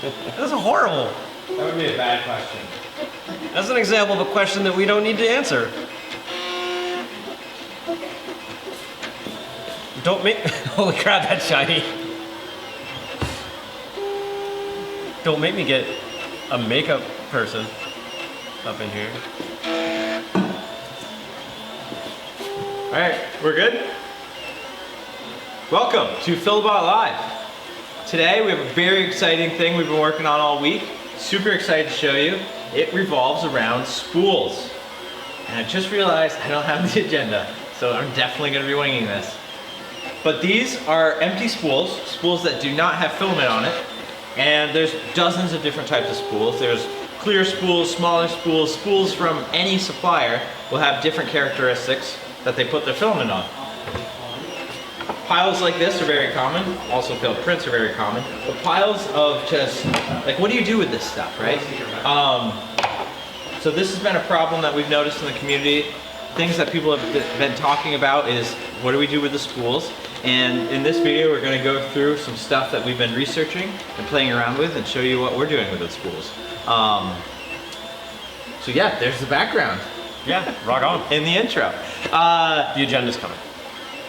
That's horrible. That would be a bad question. That's an example of a question that we don't need to answer. Don't make, holy crap, that's shiny. Don't make me get a makeup person up in here. All right, we're good? Welcome to Filabot Live. Today we have a very exciting thing we've been working on all week. Super excited to show you. It revolves around spools. And I just realized I don't have the agenda, so I'm definitely gonna be winging this. But these are empty spools, spools that do not have filament on it. And there's dozens of different types of spools. There's clear spools, smaller spools, spools from any supplier will have different characteristics that they put their filament on. Piles like this are very common. Also failed prints are very common. But piles of just, like, what do you do with this stuff, right? So this has been a problem that we've noticed in the community. Things that people have been talking about is, what do we do with the spools? And in this video, we're gonna go through some stuff that we've been researching and playing around with and show you what we're doing with the spools. So yeah, there's the background. Yeah, rock on. In the intro. The agenda's coming.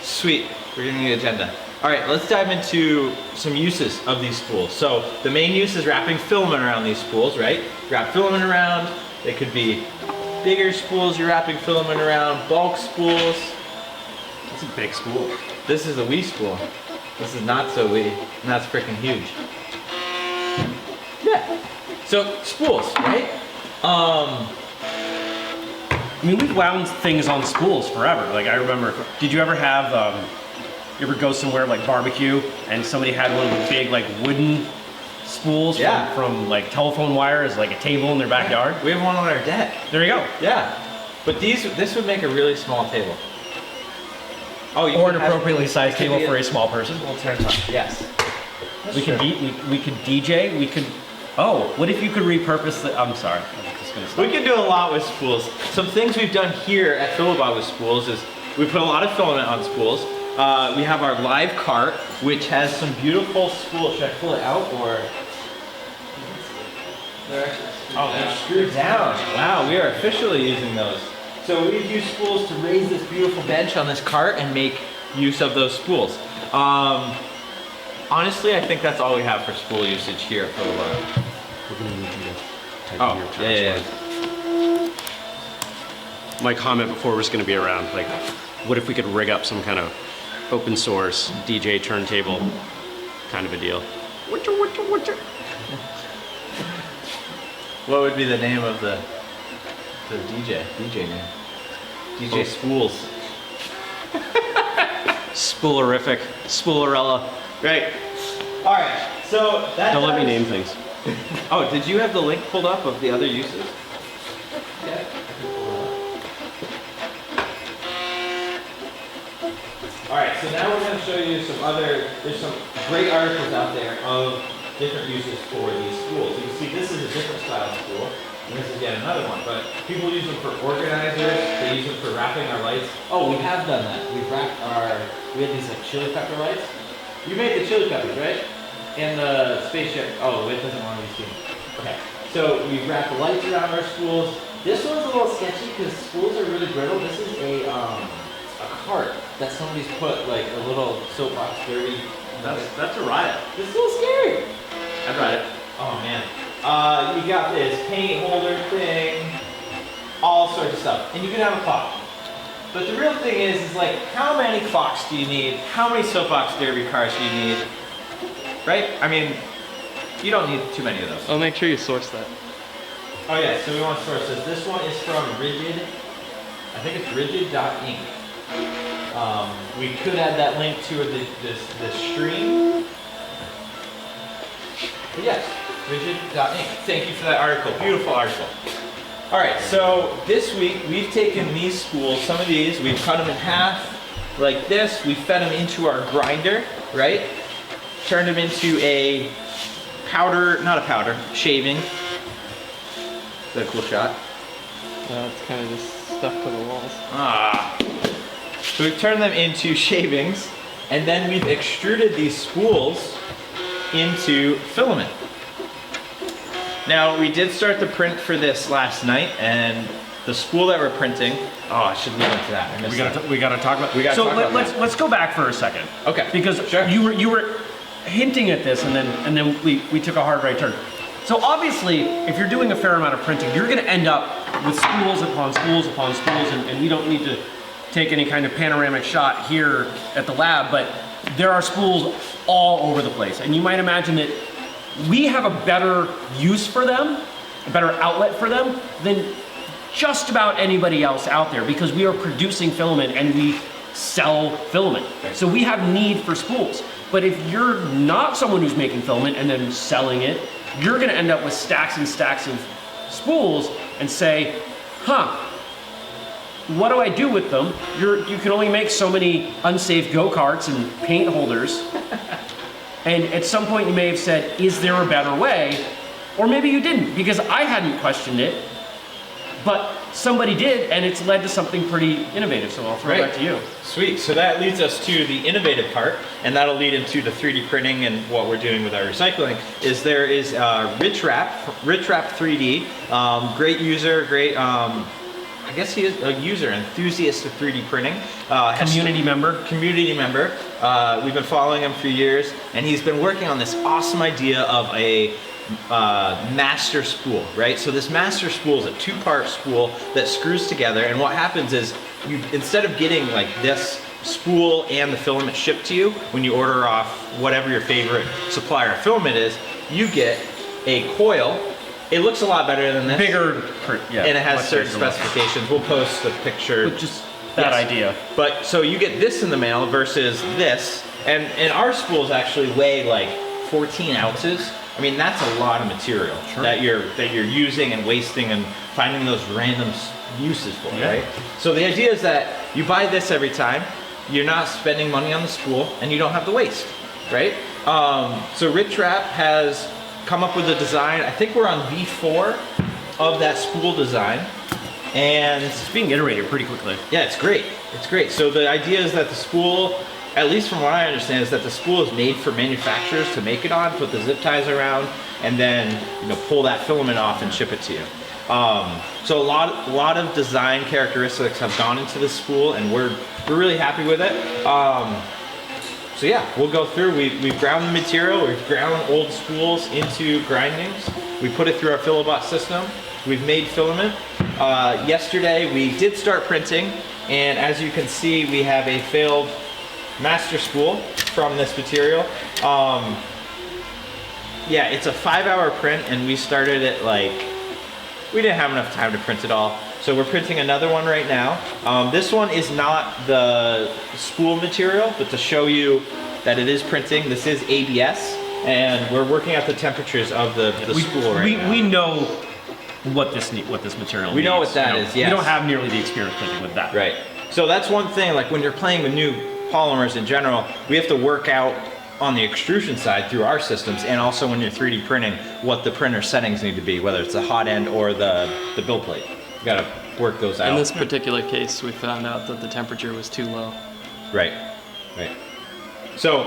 Sweet, we're getting the agenda. All right, let's dive into some uses of these spools. So the main use is wrapping filament around these spools, right? Wrap filament around. They could be bigger spools you're wrapping filament around, bulk spools. It's a big spool. This is a wee spool. This is not so wee, and that's freaking huge. Yeah, so spools, right? I mean, we've wound things on spools forever. Like, I remember, did you ever have, you ever go somewhere like barbecue and somebody had one of the big like wooden spools from like telephone wire as like a table in their backyard? We have one on our deck. There you go. Yeah, but this would make a really small table. Oh, or an appropriately sized table for a small person. We'll turn it on. Yes. We could DJ. We could. Oh, what if you could repurpose the? I'm sorry. I'm just gonna stop. We can do a lot with spools. Some things we've done here at Filabot with spools is we put a lot of filament on spools. We have our live cart, which has some beautiful spools. Should I pull it out or? They're screwed down. Wow, we are officially using those. So we've used spools to raise this beautiful bench on this cart and make use of those spools. Honestly, I think that's all we have for spool usage here at Filabot. We're gonna need you to type in your yeah. My comment before was gonna be around, like, what if we could rig up some kind of open source DJ turntable kind of a deal? What would be the name of the DJ name? DJ Spools. Spoolerific. Spoolerella. Great. All right. So that. Don't let me name things. Oh, did you have the link pulled up of the other uses? Yeah. All right. So now we're going to show you some other. There's some great articles out there of different uses for these spools. You can see this is a different style of spool. And this is yet another one, but people use them for organizers, they use them for wrapping our lights. Oh, we have done that. We've wrapped we had these like chili pepper lights. You made the chili peppers, right? And the spaceship, oh, it doesn't want to be seen. Okay, so we wrap the lights around our spools. This one's a little sketchy because spools are really brittle. This is a cart that somebody's put like a little soapbox derby. That's a riot. It's a little scary. I'd ride it. Oh man. You got this paint holder thing, all sorts of stuff. And you can have a clock. But the real thing is like, how many clocks do you need? How many soapbox derby cars do you need? Right? I mean, you don't need too many of those. I'll make sure you source that. Oh yeah, so we want to source this. This one is from Rigid. I think it's rigid.ink. We could add that link to the stream. But yes. Rigid.ink. Thank you for that article. Beautiful article. All right, so this week we've taken these spools, some of these, we've cut them in half like this. We fed them into our grinder, right? Turned them into a powder, not a powder, shaving. Is that a cool shot? It's kind of just stuck to the walls. So we've turned them into shavings, and then we've extruded these spools into filament. Now, we did start the print for this last night, and the spool that we're printing, oh, I should lead into that. I missed that. We gotta talk about. gotta talk about let's go back for a second. Okay. Because Sure. you were hinting at this, and then we took a hard right turn. So obviously, if you're doing a fair amount of printing, you're going to end up with spools upon spools upon spools, and we don't need to take any kind of panoramic shot here at the lab, but there are spools all over the place. And you might imagine that we have a better use for them, a better outlet for them than just about anybody else out there, because we are producing filament and we sell filament. So we have need for spools. But if you're not someone who's making filament and then selling it, you're gonna end up with stacks and stacks of spools and say, what do I do with them? You can only make so many unsafe go-karts and paint holders. And at some point you may have said, is there a better way? Or maybe you didn't, because I hadn't questioned it, but somebody did, and it's led to something pretty innovative. So I'll throw it back to you. Sweet. So that leads us to the innovative part, and that'll lead into the 3D printing and what we're doing with our recycling. There is Rich Wrap 3D. Great user, great. I guess he is a user, enthusiast of 3D printing. Community member. We've been following him for years, and he's been working on this awesome idea of a master spool, right? So this master spool is a two-part spool that screws together, and what happens is you, instead of getting like this spool and the filament shipped to you when you order off whatever your favorite supplier of filament is, you get a coil. It looks a lot better than this. Bigger, yeah. And it has certain specifications. We'll post the picture. But just that idea. But so you get this in the mail versus this, and our spools actually weigh like 14 ounces. I mean, that's a lot of material that you're using and wasting and finding those random uses for, right? So the idea is that you buy this every time, you're not spending money on the spool, and you don't have the waste, right? So Rich Wrap has come up with a design. I think we're on V4 of that spool design, and it's being iterated pretty quickly. Yeah, it's great. It's great. So the idea is that the spool, at least from what I understand, is that the spool is made for manufacturers to make it on, put the zip ties around, and then pull that filament off and ship it to you. So a lot of design characteristics have gone into this spool, and we're really happy with it. So yeah, we'll go through. We've ground the material. We've ground old spools into grindings. We put it through our Filabot system. We've made filament. Yesterday we did start printing, and as you can see, we have a failed master spool from this material. Yeah, it's a 5-hour print, and we started it we didn't have enough time to print it all. So we're printing another one right now. This one is not the spool material, but to show you that it is printing, this is ABS, and we're working at the temperatures of the spool right now. We know what this material We needs. know what that is, yes. We don't have nearly the experience printing with that. Right. So that's one thing, when you're playing with new polymers in general, we have to work out on the extrusion side through our systems, and also when you're 3D printing, what the printer settings need to be, whether it's the hot end or the build plate. You gotta work those out. In this particular case, we found out that the temperature was too low. Right. So,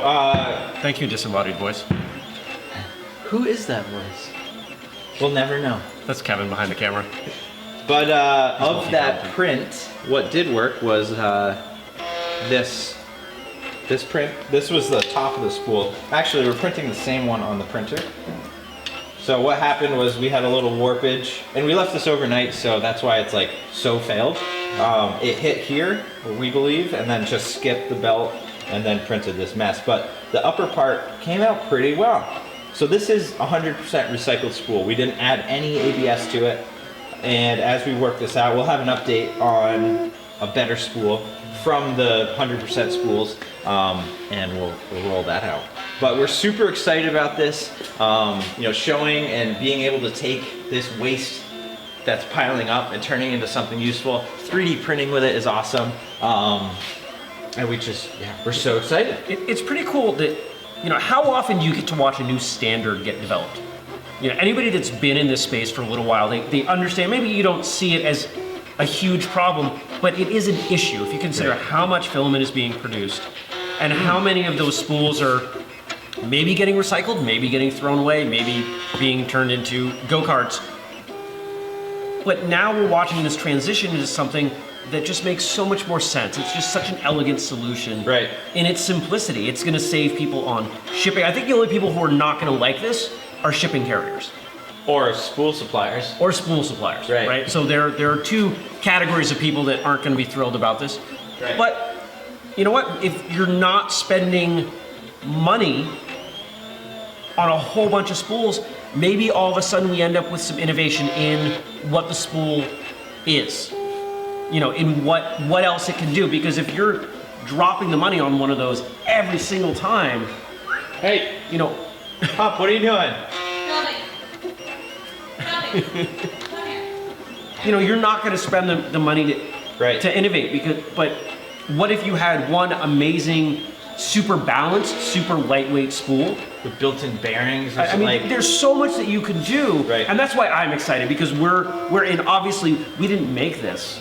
Thank you, disembodied voice. Who is that voice? we'll never know. That's Kevin behind the camera. But of that print, what did work was this print. This was the top of the spool. Actually, we're printing the same one on the printer. So what happened was we had a little warpage, and we left this overnight, so that's why it's so failed. It hit here, we believe, and then just skipped the belt and then printed this mess. But the upper part came out pretty well. So this is 100% recycled spool. We didn't add any ABS to it. And as we work this out, we'll have an update on a better spool from the 100% spools, and we'll roll that out. But we're super excited about this, showing and being able to take this waste that's piling up and turning into something useful. 3D printing with it is awesome, and we're so excited. It's pretty cool that, how often do you get to watch a new standard get developed? Anybody that's been in this space for a little while, they understand. Maybe you don't see it as a huge problem, but it is an issue if you consider how much filament is being produced and how many of those spools are maybe getting recycled, maybe getting thrown away, maybe being turned into go-karts. But now we're watching this transition into something that just makes so much more sense. It's just such an elegant solution. Right. In its simplicity, it's gonna save people on shipping. I think the only people who are not gonna like this are shipping carriers. Or spool suppliers. Or spool suppliers, Right. right? So there are two categories of people that aren't gonna be thrilled about this. Right. But you know what? If you're not spending money on a whole bunch of spools, maybe all of a sudden we end up with some innovation in what the spool is. You know, in what else it can do. Because if you're dropping the money on one of those every single time, Hey, you know, Pop, what are you doing? Come here. you know, you're not going to spend the money Right. to innovate. But what if you had one amazing, super balanced, super lightweight spool? With built-in bearings or I something mean, like. there's so much that you can do, Right. and that's why I'm excited, because we're in. Obviously, we didn't make this,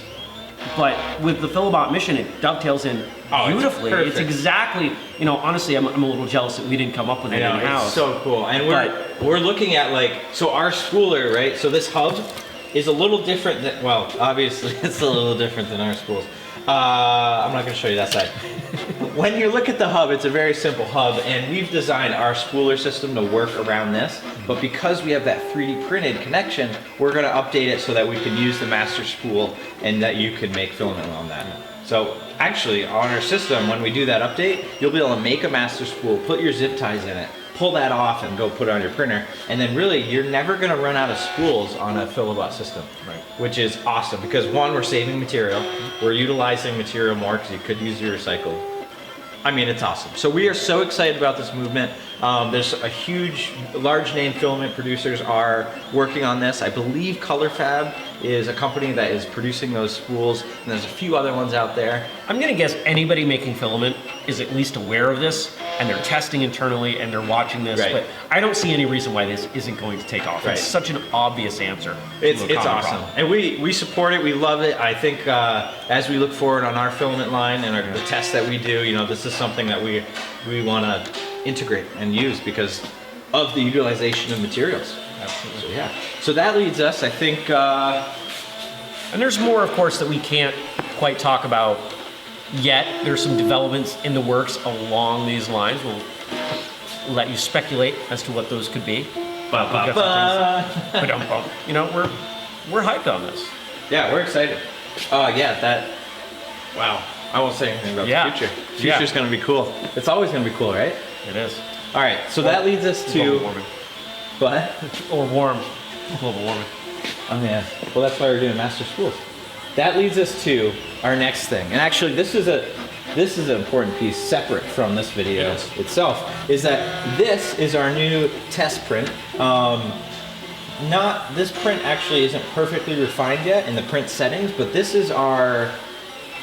but with the Filabot mission, it dovetails in Oh, it's beautifully. It's perfect. exactly, you know. Honestly, I'm a little jealous that we didn't come up with I it know, in-house. it's so cool. And we're looking at like, so our spooler, right? So this hub is a little different than, well, obviously it's a little different than our spools. I'm not gonna show you that side. When you look at the hub, it's a very simple hub, and we've designed our spooler system to work around this. But because we have that 3D printed connection, we're gonna update it so that we can use the master spool and that you can make filament on that. So actually, on our system, when we do that update, you'll be able to make a master spool, put your zip ties in it, pull that off and go put it on your printer. And then really, you're never gonna run out of spools on a Filabot system. Right. Which is awesome, because one, we're saving material, we're utilizing material more because you could use your recycled. I mean, it's awesome. So we are so excited about this movement. There's a huge, large name filament producers are working on this. I believe ColorFab is a company that is producing those spools, and there's a few other ones out there. I'm gonna guess anybody making filament is at least aware of this, and they're testing internally, and they're watching this. Right. But I don't see any reason why this isn't going to take off. Right. It's such an obvious answer. It's to a common awesome, problem. and we support it. We love it. I think as we look forward on our filament line and the tests that we do, you know, this is something that we want to integrate and use because of the utilization of materials. Absolutely. So yeah. So that leads us, I think. And there's more, of course, that we can't quite talk about yet. There's some developments in the works along these lines. We'll let you speculate as to what those could be. But we've got some things- you know, we're hyped on this. Yeah, we're excited. Yeah, that. Wow. I won't say anything about Yeah. the future. Yeah. Future's gonna be cool. It's always gonna be cool, right? It is. All right. So that leads us Global to warming. what? Or warm. Global warming. Oh yeah. Well, that's why we're doing master schools. That leads us to our next thing, and actually, this is an important piece separate from this video Yes. itself. Is that this is our new test print. This print actually isn't perfectly refined yet in the print settings, but this is our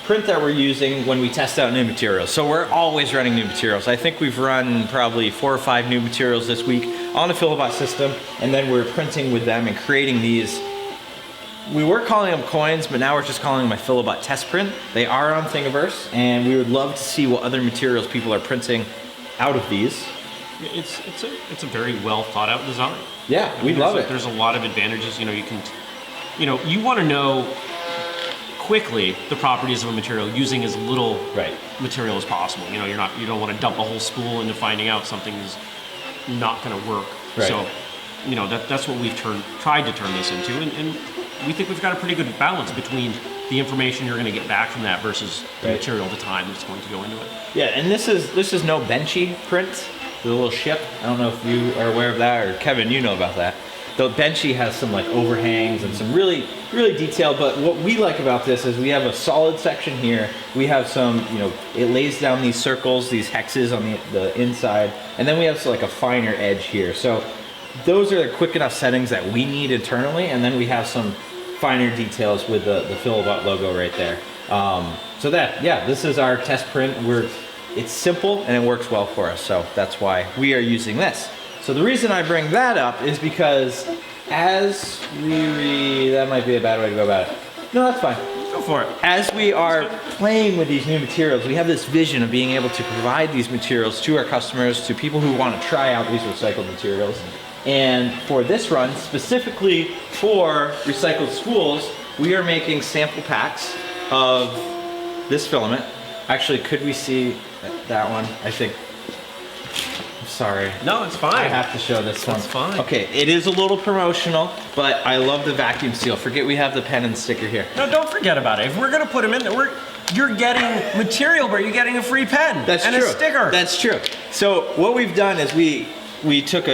print that we're using when we test out new materials. So we're always running new materials. I think we've run probably 4 or 5 new materials this week on the Filabot system, and then we're printing with them and creating these. We were calling them coins, but now we're just calling them my Filabot test print. They are on Thingiverse, and we would love to see what other materials people are printing out of these. It's a very well thought out design. Yeah, I we mean, love there's it. There's a lot of advantages. You know, you want to know quickly the properties of a material using as little Right. material as possible. You know, you don't want to dump a whole spool into finding out something is not going to work. Right. So, you know, that's what we've tried to turn this into, and we think we've got a pretty good balance between the information you're going to get back from that versus the Right. material, the time that's going to go into it. Yeah, and this is no benchy print. The little ship. I don't know if you are aware of that, or Kevin, you know about that. The benchy has some like overhangs and some really detailed. But what we like about this is we have a solid section here. We have some, you know, it lays down these circles, these hexes on the inside, and then we have like a finer edge here. So those are the quick enough settings that we need internally, and then we have some finer details with the Filabot logo right there. So this is our test print. It's simple and it works well for us, so that's why we are using this. So the reason I bring that up is because as we read, that might be a bad way to go about it. No, that's fine. Go for it. As we are playing with these new materials, we have this vision of being able to provide these materials to our customers, to people who want to try out these recycled materials. And for this run, specifically for recycled spools, we are making sample packs of this filament. Actually, could we see that one? I think. I'm sorry. No, it's fine. I have to show this one. That's fine. Okay, it is a little promotional, but I love the vacuum seal. Forget we have the pen and sticker here. No, don't forget about it. If we're gonna put them in there, you're getting material, but you're getting a free pen That's and true. a sticker. That's true. So what we've done is we took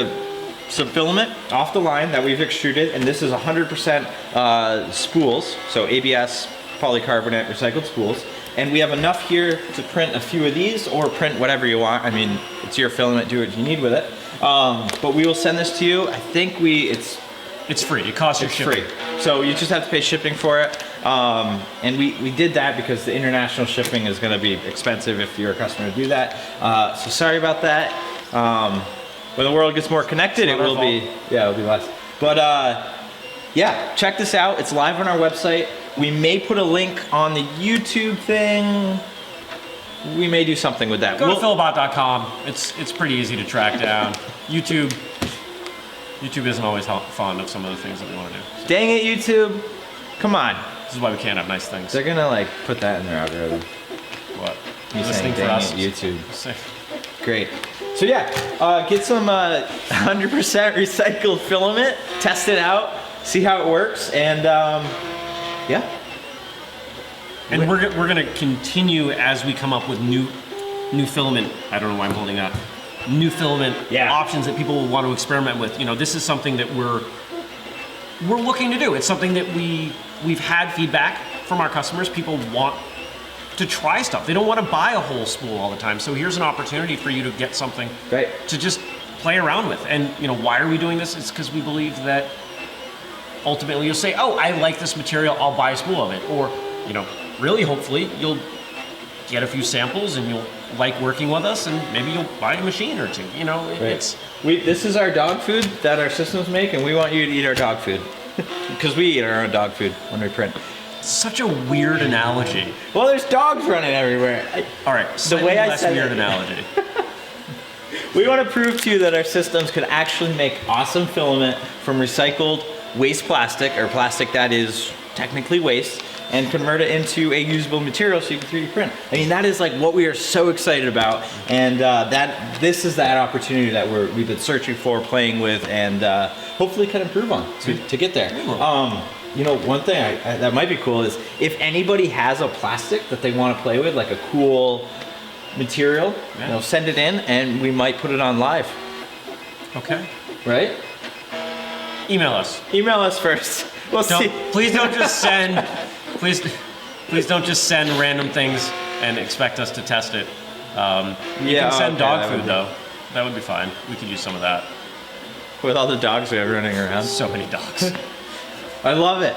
some filament off the line that we've extruded, and this is 100% spools, so ABS, polycarbonate, recycled spools. And we have enough here to print a few of these, or print whatever you want. I mean, it's your filament, do what you need with it. But we will send this to you. I think It's free. It costs you it's shipping. free. So you just have to pay shipping for it. And we did that because the international shipping is gonna be expensive if you're a customer to do that. So sorry about that. When the world gets more connected, it will be, it'll be less. But yeah, check this out. It's live on our website. We may put a link on the YouTube thing. We may do something with that. Go to Filabot.com. It's pretty easy to track down. YouTube isn't always fond of some of the things that we want to do. So Dang it, YouTube. Come on. this is why we can't have nice things. They're gonna like put that in their algorithm. What? You Listening saying for dang us. it, YouTube. Say- Great. So yeah, get some 100% recycled filament, test it out, see how it works, and yeah. And we're gonna continue as we come up with new filament. I don't know why I'm holding up. New filament options that people will want to experiment with. You know, this is something that we're looking to do. It's something that we've had feedback from our customers. People want to try stuff. They don't want to buy a whole spool all the time. So here's an opportunity for you to get something to just play around with. And you know, why are we doing this? It's because we believe that ultimately you'll say, oh, I like this material, I'll buy a spool of it. Or, you know, really hopefully you'll get a few samples and you'll like working with us and maybe you'll buy a machine or two. You know, it's... This is our dog food that our systems make, and we want you to eat our dog food. Because we eat our own dog food when we print. Such a weird analogy. Well, there's dogs running everywhere. All right, The way I less said weird it. analogy. We want to prove to you that our systems could actually make awesome filament from recycled waste plastic, or plastic that is technically waste, and convert it into a usable material so you can 3D print. I mean, that is like what we are so excited about, and this is that opportunity that we've been searching for, playing with, and hopefully can improve on to get there. You know, one thing that might be cool is if anybody has a plastic that they want to play with, like a cool material, you know, send it in and we might put it on live. Okay. Right? Email us. Email us first. We'll see. Please don't just send. Please don't just send random things and expect us to test it. You can send dog food though. That would be fine. We could use some of that. With all the dogs we have running around. So many dogs. I love it.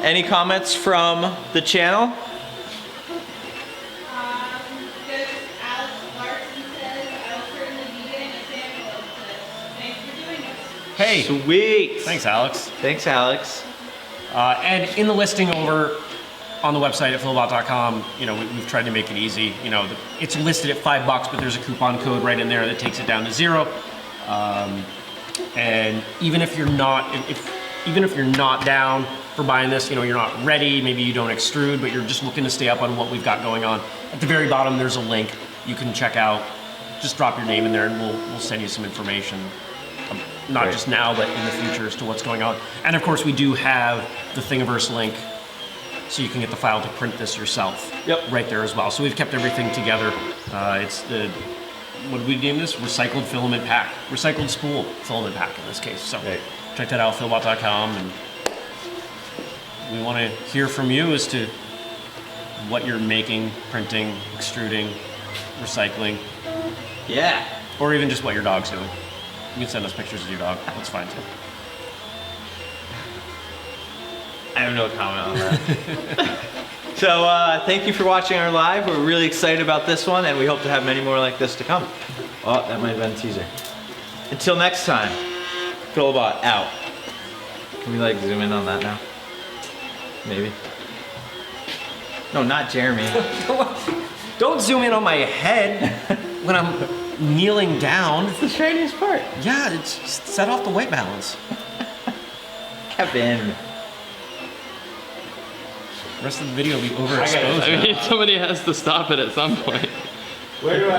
Any comments from the channel? Just Alex Larson says, I'll certainly be getting a sample of this. Thanks for doing this. Hey, Sweet. thanks, Alex. Thanks, Alex. And in the listing over on the website at filabot.com, you know, we've tried to make it easy. You know, it's listed at $5, but there's a coupon code right in there that takes it down to 0. And even if you're not down for buying this, you know, you're not ready, maybe you don't extrude, but you're just looking to stay up on what we've got going on. At the very bottom, there's a link you can check out. Just drop your name in there and we'll send you some information. Not just now, but in the future as to what's going on. And of course, we do have the Thingiverse link, so you can get the file to print this yourself. Right there as well. So we've kept everything together. It's the, what did we name this? Recycled filament pack. Recycled spool filament pack in this case. So check that out, filabot.com. And we want to hear from you as to what you're making, printing, extruding, recycling. Yeah. Or even just what your dog's doing. You can send us pictures of your dog. That's fine too. I have no comment on that. So thank you for watching our live. We're really excited about this one, and we hope to have many more like this to come. Oh, that might have been a teaser. Until next time, Filabot out. Can we like zoom in on that now? Maybe. No, not Jeremy. Don't zoom in on my head when I'm kneeling down. It's the shiniest part. Yeah, it's just set off the white balance. Kevin. The rest of the video will be overexposed. I mean, somebody has to stop it at some point. Where do I?